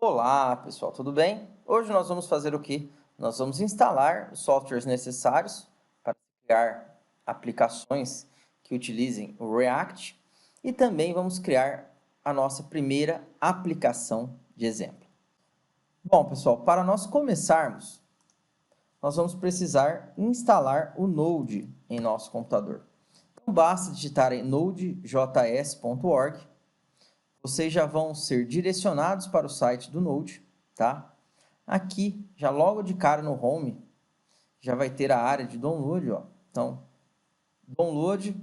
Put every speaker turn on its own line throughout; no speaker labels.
Olá, pessoal, tudo bem? Hoje nós vamos fazer o quê? Nós vamos instalar os softwares necessários para criar aplicações que utilizem o React e também vamos criar a nossa primeira aplicação de exemplo. Bom, pessoal, para nós começarmos, nós vamos precisar instalar o Node em nosso computador. Então, basta digitar em nodejs.org. Vocês já vão ser direcionados para o site do Node, tá? Aqui, já logo de cara no Home, já vai ter a área de download, ó. Então, download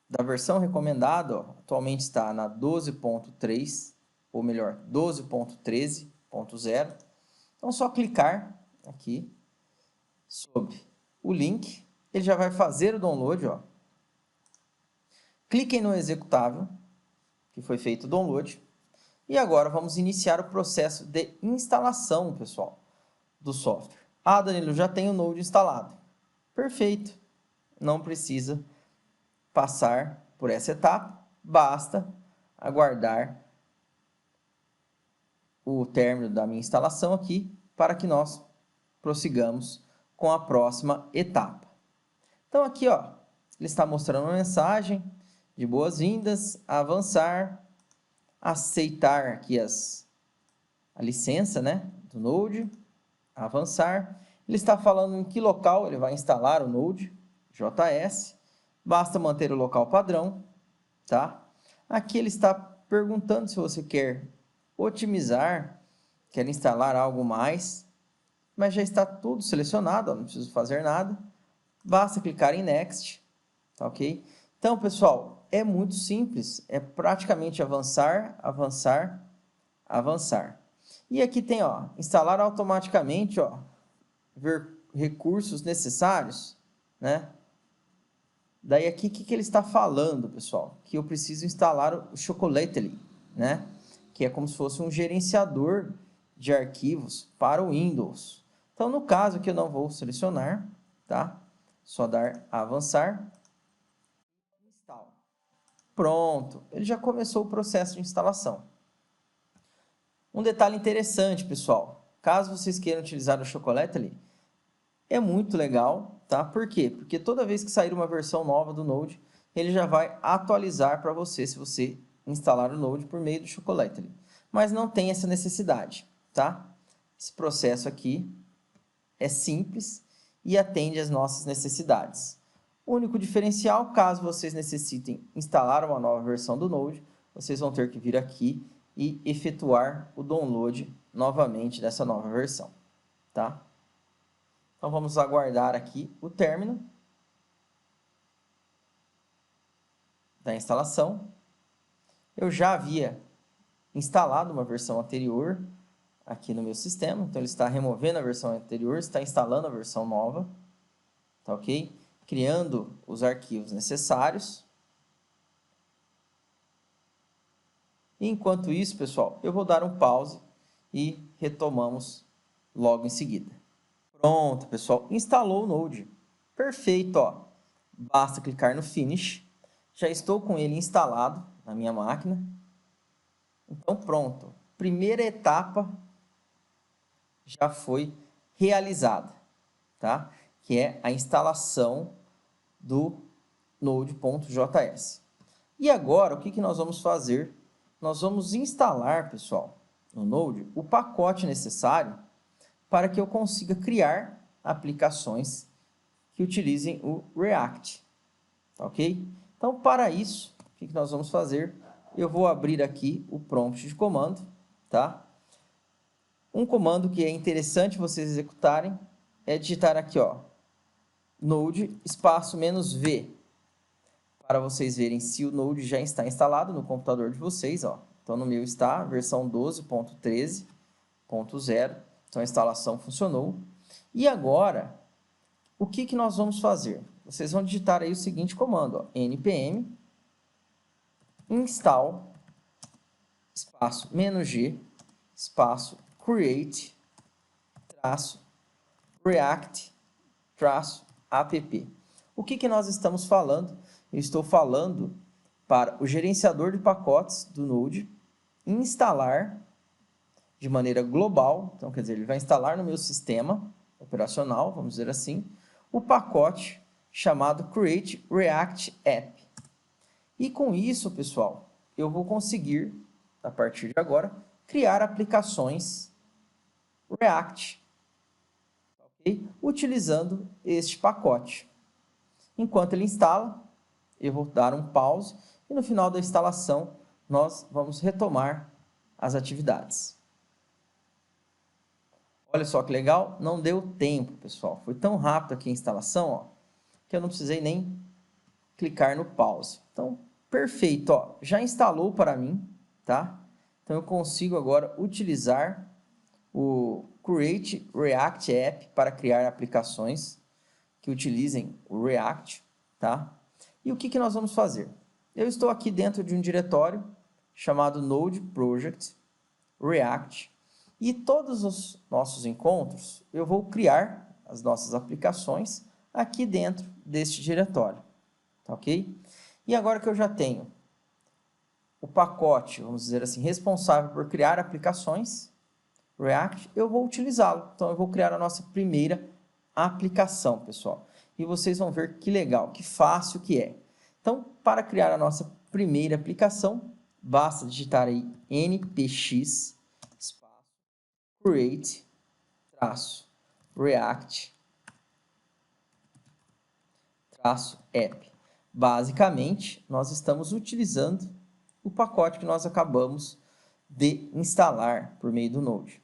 da versão recomendada, ó, atualmente está na 12.3, ou melhor, 12.13.0. Então, só clicar aqui sobre o link, ele já vai fazer o download, ó. Cliquem no executável, que foi feito o download. E agora vamos iniciar o processo de instalação, pessoal, do software. Ah, Danilo, já tem o Node instalado. Perfeito. Não precisa passar por essa etapa. Basta aguardar o término da minha instalação aqui para que nós prossigamos com a próxima etapa. Então aqui, ó, ele está mostrando uma mensagem de boas-vindas, avançar, aceitar aqui a licença, né, do Node, avançar. Ele está falando em que local ele vai instalar o Node, JS. Basta manter o local padrão, tá? Aqui ele está perguntando se você quer otimizar, quer instalar algo mais, mas já está tudo selecionado, ó, não preciso fazer nada. Basta clicar em Next, tá ok? Então, pessoal, é muito simples, é praticamente avançar, avançar, avançar. E aqui tem, ó, instalar automaticamente, ó, ver recursos necessários, né? Daí aqui, o que ele está falando, pessoal? Que eu preciso instalar o Chocolately, né? Que é como se fosse um gerenciador de arquivos para o Windows. Então, no caso aqui eu não vou selecionar, tá? Só dar a avançar. Install. Pronto, ele já começou o processo de instalação. Um detalhe interessante, pessoal, caso vocês queiram utilizar o Chocolately, é muito legal, tá? Por quê? Porque toda vez que sair uma versão nova do Node, ele já vai atualizar para você, se você instalar o Node por meio do Chocolately. Mas não tem essa necessidade, tá? Esse processo aqui é simples e atende às nossas necessidades. O único diferencial, caso vocês necessitem instalar uma nova versão do Node, vocês vão ter que vir aqui e efetuar o download novamente dessa nova versão, tá? Então, vamos aguardar aqui o término da instalação. Eu já havia instalado uma versão anterior aqui no meu sistema, então ele está removendo a versão anterior, está instalando a versão nova, tá ok? Criando os arquivos necessários. E enquanto isso, pessoal, eu vou dar um pause e retomamos logo em seguida. Pronto, pessoal, instalou o Node. Perfeito, ó. Basta clicar no Finish. Já estou com ele instalado na minha máquina. Então, pronto. Primeira etapa já foi realizada, tá? Que é a instalação do Node.js. E agora, o que nós vamos fazer? Nós vamos instalar, pessoal, no Node, o pacote necessário para que eu consiga criar aplicações que utilizem o React, tá ok? Então, para isso, o que nós vamos fazer? Eu vou abrir aqui o prompt de comando, tá? Um comando que é interessante vocês executarem é digitar aqui, ó, node espaço "-v", para vocês verem se o Node já está instalado no computador de vocês, ó. Então, no meu está, versão 12.13.0, então a instalação funcionou. E agora, o que nós vamos fazer? Vocês vão digitar aí o seguinte comando, ó, npm install espaço "-g", espaço create, traço, react, traço, app. O que nós estamos falando? Eu estou falando para o gerenciador de pacotes do Node instalar de maneira global, então quer dizer, ele vai instalar no meu sistema operacional, vamos dizer assim, o pacote chamado Create React App. E com isso, pessoal, eu vou conseguir, a partir de agora, criar aplicações React, okay? Utilizando este pacote. Enquanto ele instala, eu vou dar um pause e no final da instalação nós vamos retomar as atividades. Olha só que legal, não deu tempo, pessoal. Foi tão rápido aqui a instalação, ó, que eu não precisei nem clicar no pause. Então, perfeito, ó, já instalou para mim, tá? Então, eu consigo agora utilizar o Create React App para criar aplicações que utilizem o React, tá? E o que nós vamos fazer? Eu estou aqui dentro de um diretório chamado Node Project React e todos os nossos encontros eu vou criar as nossas aplicações aqui dentro deste diretório, tá ok? E agora que eu já tenho o pacote, vamos dizer assim, responsável por criar aplicações React, eu vou utilizá-lo. Então, eu vou criar a nossa primeira aplicação, pessoal. E vocês vão ver que legal, que fácil que é. Então, para criar a nossa primeira aplicação, basta digitar aí npx create react app. Basicamente, nós estamos utilizando o pacote que nós acabamos de instalar por meio do Node.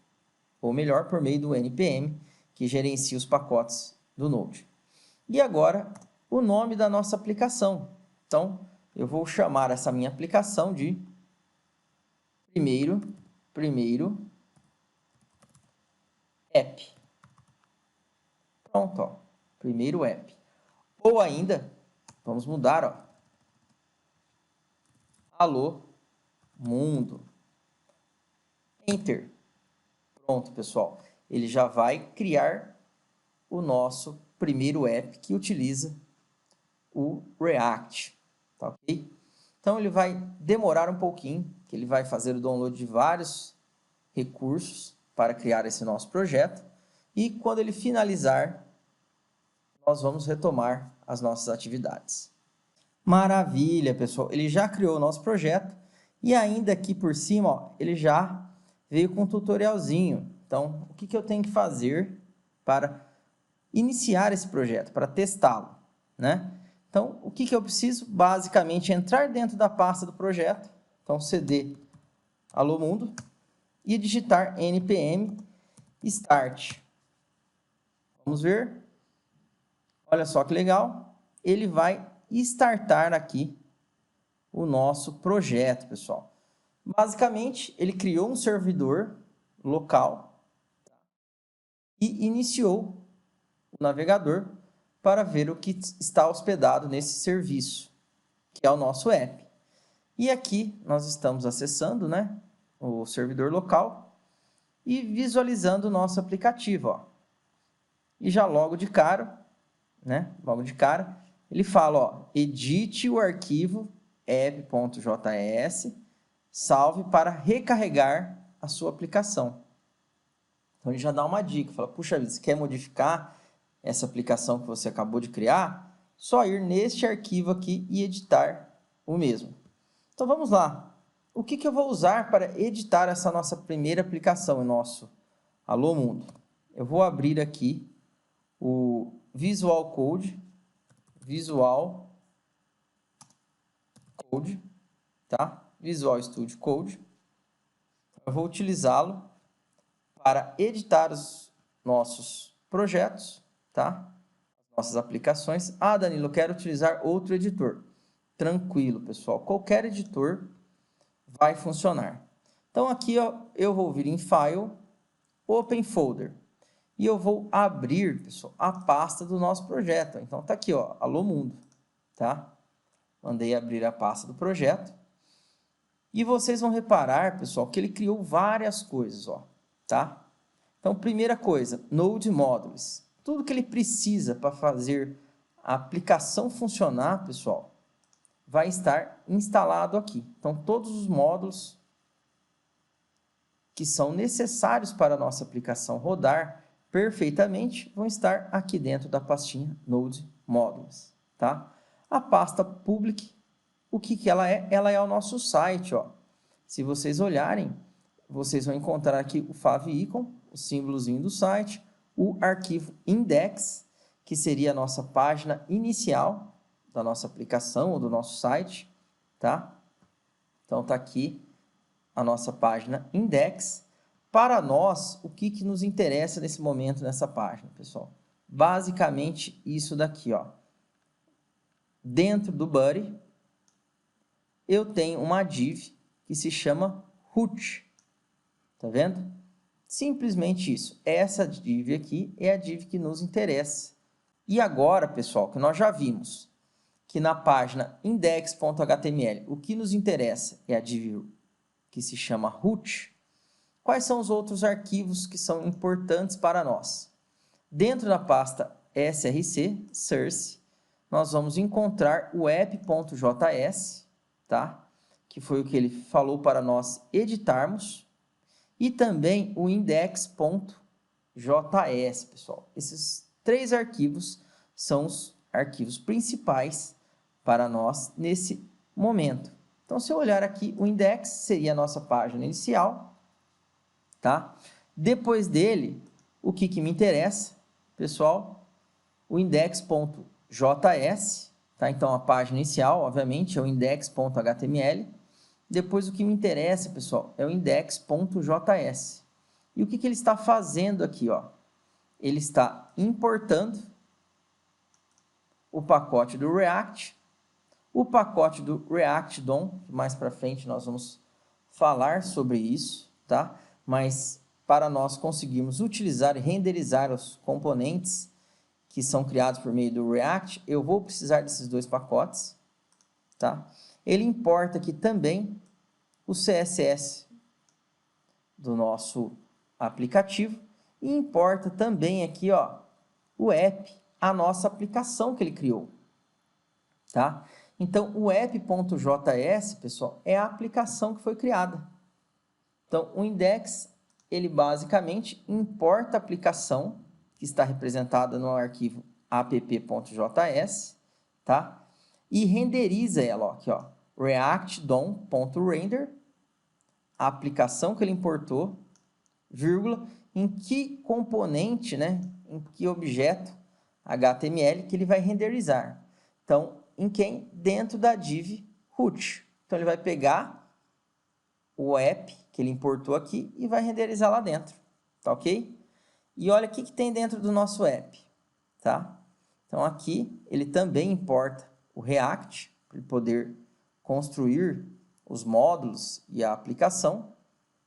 Ou melhor, por meio do npm, que gerencia os pacotes do Node. E agora, o nome da nossa aplicação. Então, eu vou chamar essa minha aplicação de primeiro app. Pronto, ó, primeiro app. Ou ainda, vamos mudar, ó, alô, mundo. Enter. Pronto, pessoal. Ele já vai criar o nosso primeiro app que utiliza o React, tá ok? Então, ele vai demorar um pouquinho, que ele vai fazer o download de vários recursos para criar esse nosso projeto. E quando ele finalizar, nós vamos retomar as nossas atividades. Maravilha, pessoal! Ele já criou o nosso projeto e ainda aqui por cima, ó, ele já veio com um tutorialzinho. Então, o que eu tenho que fazer para iniciar esse projeto, para testá-lo, né? Então, o que eu preciso? Basicamente, entrar dentro da pasta do projeto. Então, cd alô mundo e digitar npm start. Vamos ver. Olha só que legal. Ele vai startar aqui o nosso projeto, pessoal. Basicamente, ele criou um servidor local e iniciou o navegador para ver o que está hospedado nesse serviço, que é o nosso app. E aqui nós estamos acessando, né, o servidor local e visualizando o nosso aplicativo, ó. E já logo de cara, né, ele fala, ó, edite o arquivo app.js, salve para recarregar a sua aplicação. Então, ele já dá uma dica, fala, puxa vida, você quer modificar essa aplicação que você acabou de criar? Só ir neste arquivo aqui e editar o mesmo. Então, vamos lá. O que eu vou usar para editar essa nossa primeira aplicação, o nosso Alô Mundo? Eu vou abrir aqui o Visual Code, tá? Visual Studio Code. Eu vou utilizá-lo para editar os nossos projetos, tá? Nossas aplicações. Ah, Danilo, eu quero utilizar outro editor. Tranquilo, pessoal. Qualquer editor vai funcionar. Então, aqui ó, eu vou vir em File, Open Folder. E eu vou abrir, pessoal, a pasta do nosso projeto. Então, tá aqui, ó, Alô Mundo, tá? Mandei abrir a pasta do projeto. E vocês vão reparar, pessoal, que ele criou várias coisas, ó, tá? Então, primeira coisa, Node Modules. Tudo que ele precisa para fazer a aplicação funcionar, pessoal, vai estar instalado aqui. Então, todos os módulos que são necessários para a nossa aplicação rodar perfeitamente vão estar aqui dentro da pastinha Node Modules, tá? A pasta Public, o que ela é? Ela é o nosso site, ó. Se vocês olharem, vocês vão encontrar aqui o favicon, o símbolozinho do site, o arquivo index, que seria a nossa página inicial da nossa aplicação ou do nosso site, tá? Então, tá aqui a nossa página index. Para nós, o que nos interessa nesse momento nessa página, pessoal? Basicamente, isso daqui, ó. Dentro do body, eu tenho uma div que se chama root. Tá vendo? Simplesmente isso. Essa div aqui é a div que nos interessa. E agora, pessoal, que nós já vimos que na página index.html o que nos interessa é a div que se chama root, quais são os outros arquivos que são importantes para nós? Dentro da pasta src, source, nós vamos encontrar o app.js, tá? Que foi o que ele falou para nós editarmos, e também o index.js, pessoal. Esses 3 arquivos são os arquivos principais para nós nesse momento. Então, se eu olhar aqui, o index seria a nossa página inicial, tá? Depois dele, o que me interessa, pessoal? O index.js, tá? Então, a página inicial, obviamente, é o index.html. Depois, o que me interessa, pessoal, é o index.js. E o que ele está fazendo aqui, ó? Ele está importando o pacote do React, o pacote do React DOM, que mais para frente nós vamos falar sobre isso, tá? Mas para nós conseguirmos utilizar e renderizar os componentes que são criados por meio do React, eu vou precisar desses 2 pacotes, tá? Ele importa aqui também o CSS do nosso aplicativo e importa também aqui, ó, o app, a nossa aplicação que ele criou, tá? Então, o app.js, pessoal, é a aplicação que foi criada. Então, o index, ele basicamente importa a aplicação que está representada no arquivo app.js, tá? E renderiza ela, ó, aqui, ó, react.dom.render, a aplicação que ele importou, vírgula, em que componente, né, em que objeto HTML que ele vai renderizar. Então, em quem? Dentro da div root. Então, ele vai pegar o app que ele importou aqui e vai renderizar lá dentro, tá ok? E olha o que tem dentro do nosso app, tá? Então, aqui ele também importa o React, para ele poder construir os módulos e a aplicação,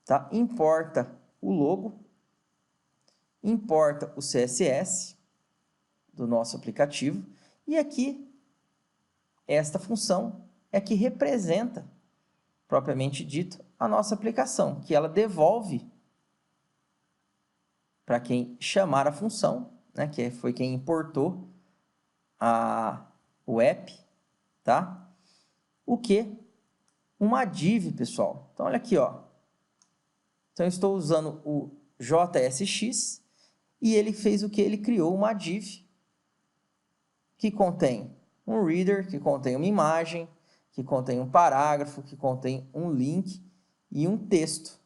tá? Importa o logo, importa o CSS do nosso aplicativo, e aqui esta função é que representa, propriamente dito, a nossa aplicação, que ela devolve para quem chamar a função, né, que foi quem importou o app, tá? O que? Uma div, pessoal. Então, olha aqui, ó. Então, eu estou usando o JSX e ele fez o que? Ele criou uma div que contém um reader, que contém uma imagem, que contém um parágrafo, que contém um link e um texto,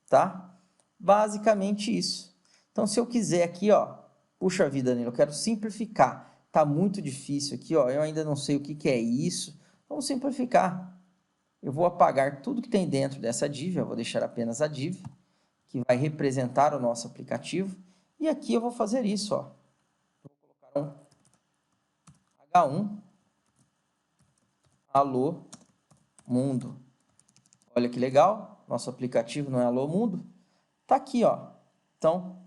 tá? Basicamente isso. Então, se eu quiser aqui, ó, puxa vida, Danilo, eu quero simplificar. Tá muito difícil aqui, ó, eu ainda não sei o que é isso. Vamos simplificar. Eu vou apagar tudo que tem dentro dessa div, eu vou deixar apenas a div, que vai representar o nosso aplicativo. E aqui eu vou fazer isso, ó. Vou colocar um H1 Alô Mundo. Olha que legal, nosso aplicativo não é Alô Mundo. Tá aqui, ó. Então,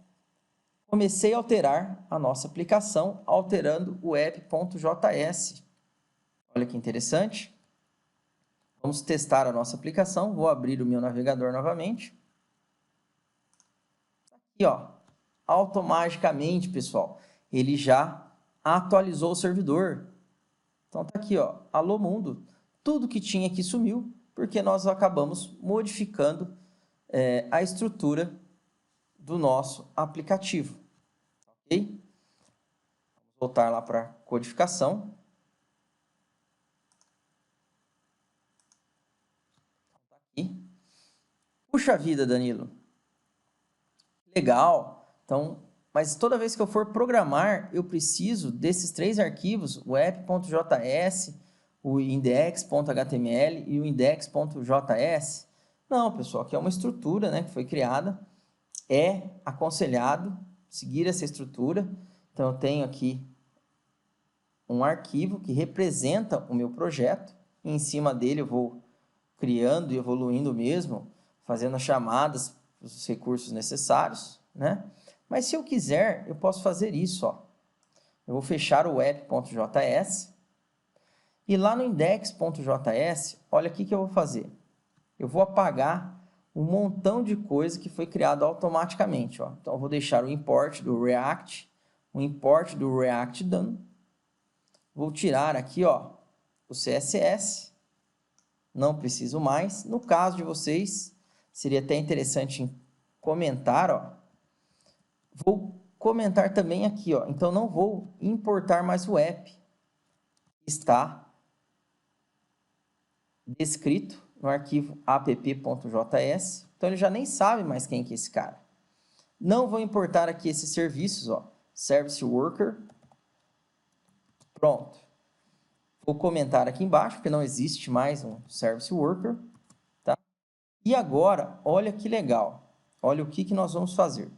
comecei a alterar a nossa aplicação, alterando o app.js. Olha que interessante. Vamos testar a nossa aplicação. Vou abrir o meu navegador novamente. Aqui, ó, automaticamente, pessoal, ele já atualizou o servidor. Então, tá aqui, ó, Alô Mundo. Tudo que tinha aqui sumiu, porque nós acabamos modificando a estrutura do nosso aplicativo. Ok? Vamos voltar lá para a codificação. Aqui. Puxa vida, Danilo. Legal. Então, mas toda vez que eu for programar, eu preciso desses 3 arquivos, o app.js, o index.html e o index.js. Não, pessoal, aqui é uma estrutura, né, que foi criada. É aconselhado seguir essa estrutura. Então, eu tenho aqui um arquivo que representa o meu projeto. E em cima dele eu vou criando e evoluindo mesmo, fazendo as chamadas, os recursos necessários, né? Mas se eu quiser, eu posso fazer isso, ó. Eu vou fechar o app.js e lá no index.js, olha aqui que eu vou fazer. Eu vou apagar um montão de coisa que foi criado automaticamente, ó. Então, eu vou deixar o import do React, o import do React done. Vou tirar aqui, ó, o CSS. Não preciso mais. No caso de vocês, seria até interessante comentar, ó. Vou comentar também aqui, ó. Então, não vou importar mais o app. Está descrito no arquivo app.js. Então, ele já nem sabe mais quem que é esse cara. Não vou importar aqui esses serviços, ó. Service Worker. Pronto. Vou comentar aqui embaixo, porque não existe mais um Service Worker. Tá? E agora, olha que legal. Olha o que nós vamos fazer.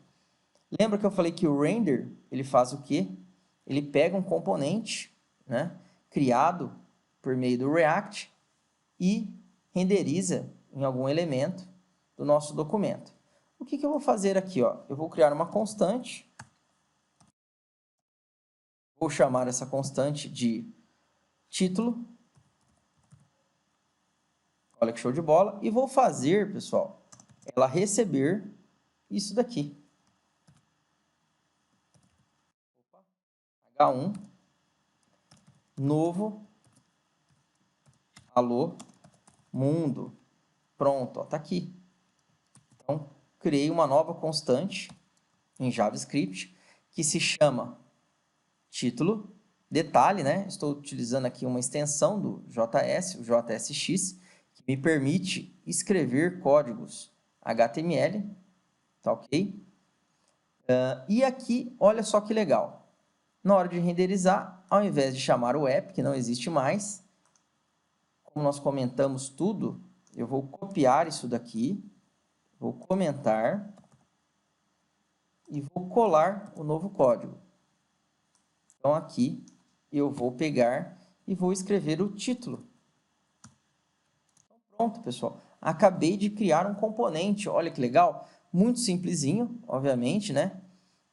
Lembra que eu falei que o render, ele faz o quê? Ele pega um componente, né, criado por meio do React e renderiza em algum elemento do nosso documento. O que eu vou fazer aqui? Ó? Eu vou criar uma constante. Vou chamar essa constante de título. Olha que show de bola. E vou fazer, pessoal, ela receber isso daqui. H1, novo, alô, mundo. Pronto, ó, tá aqui. Então, criei uma nova constante em JavaScript que se chama título. Detalhe, né? Estou utilizando aqui uma extensão do JS, o JSX, que me permite escrever códigos HTML, tá ok? E aqui, olha só que legal. Na hora de renderizar, ao invés de chamar o app, que não existe mais, como nós comentamos tudo, eu vou copiar isso daqui, vou comentar e vou colar o novo código. Então, aqui eu vou pegar e vou escrever o título. Então, pronto, pessoal. Acabei de criar um componente. Olha que legal. Muito simplesinho, obviamente, né?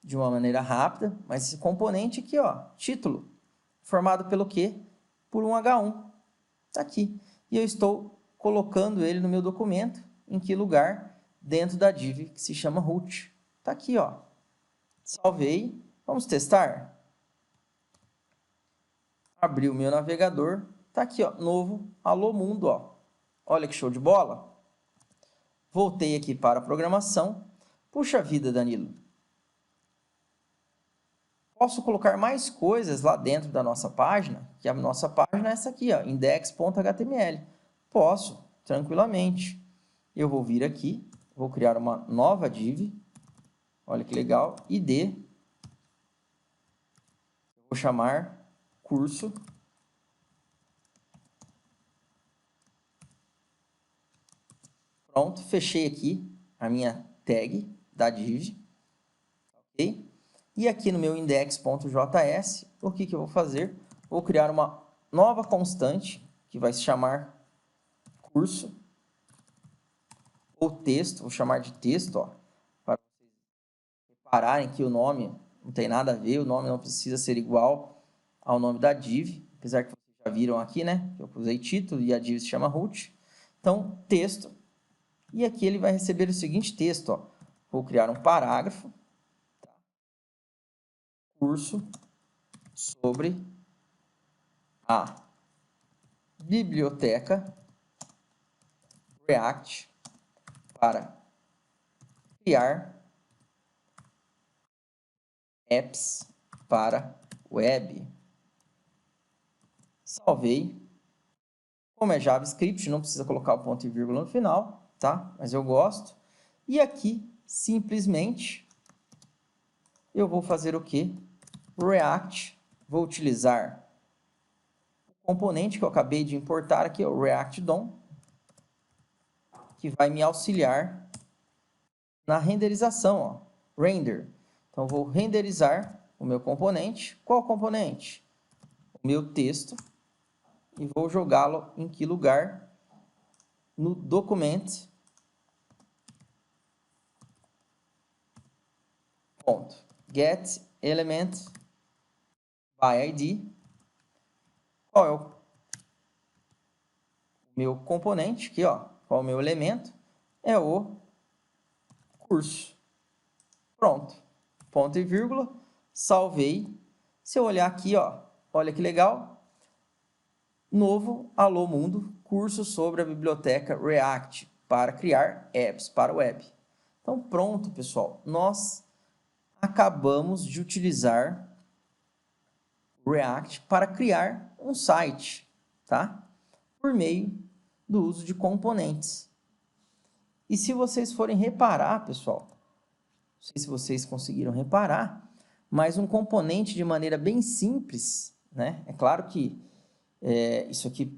De uma maneira rápida. Mas esse componente aqui, ó, título. Formado pelo quê? Por um H1. Está aqui. E eu estou colocando ele no meu documento. Em que lugar? Dentro da div que se chama root. Está aqui, ó. Salvei. Vamos testar? Abri o meu navegador, tá aqui, ó, novo Alô Mundo, ó. Olha que show de bola. Voltei aqui para a programação. Puxa vida, Danilo. Posso colocar mais coisas lá dentro da nossa página, que a nossa página é essa aqui, ó, index.html. Posso, tranquilamente. Eu vou vir aqui, vou criar uma nova div. Olha que legal, id. Vou chamar curso. Pronto, fechei aqui a minha tag da div, ok? E aqui no meu index.js, o que eu vou fazer? Vou criar uma nova constante, que vai se chamar curso, ou texto, vou chamar de texto, ó, para vocês repararem que o nome não tem nada a ver, o nome não precisa ser igual ao nome da div, apesar que vocês já viram aqui, né? Eu usei título e a div se chama root. Então, texto. E aqui ele vai receber o seguinte texto, ó. Vou criar um parágrafo, tá? Curso sobre a biblioteca React para criar apps para web. Salvei. Como é JavaScript, não precisa colocar o ponto e vírgula no final, tá? Mas eu gosto. E aqui, simplesmente, eu vou fazer o quê? React. Vou utilizar o componente que eu acabei de importar aqui, o React DOM, que vai me auxiliar na renderização, ó, render. Então, vou renderizar o meu componente. Qual componente? O meu texto. E vou jogá-lo em que lugar? No document. Ponto. Get element by ID. Qual é o meu componente? Aqui, ó. Qual é o meu elemento? É o curso. Pronto. Ponto e vírgula. Salvei. Se eu olhar aqui, ó. Olha que legal. Novo Alô Mundo, curso sobre a biblioteca React para criar apps para web. Então, pronto, pessoal. Nós acabamos de utilizar React para criar um site, tá? Por meio do uso de componentes. E se vocês forem reparar, pessoal, não sei se vocês conseguiram reparar, mas um componente de maneira bem simples, né? É claro que isso aqui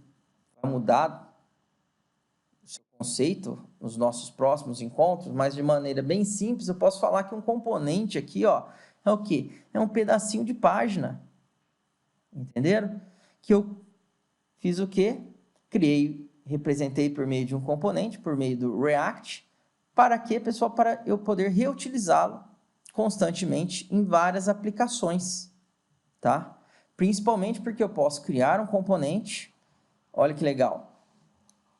vai mudar o seu conceito nos nossos próximos encontros, mas de maneira bem simples, eu posso falar que um componente aqui, ó, é o quê? É um pedacinho de página. Entenderam? Que eu fiz o quê? Criei, representei por meio de um componente, por meio do React. Para quê, pessoal? Para eu poder reutilizá-lo constantemente em várias aplicações, tá? Principalmente porque eu posso criar um componente, olha que legal,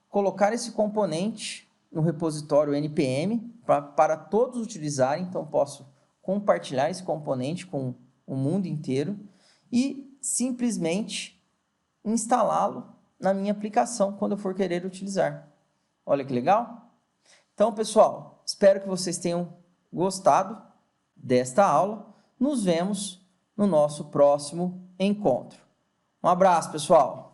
colocar esse componente no repositório NPM para todos utilizarem, então posso compartilhar esse componente com o mundo inteiro e simplesmente instalá-lo na minha aplicação quando eu for querer utilizar. Olha que legal? Então, pessoal, espero que vocês tenham gostado desta aula. Nos vemos no nosso próximo encontro. Um abraço, pessoal!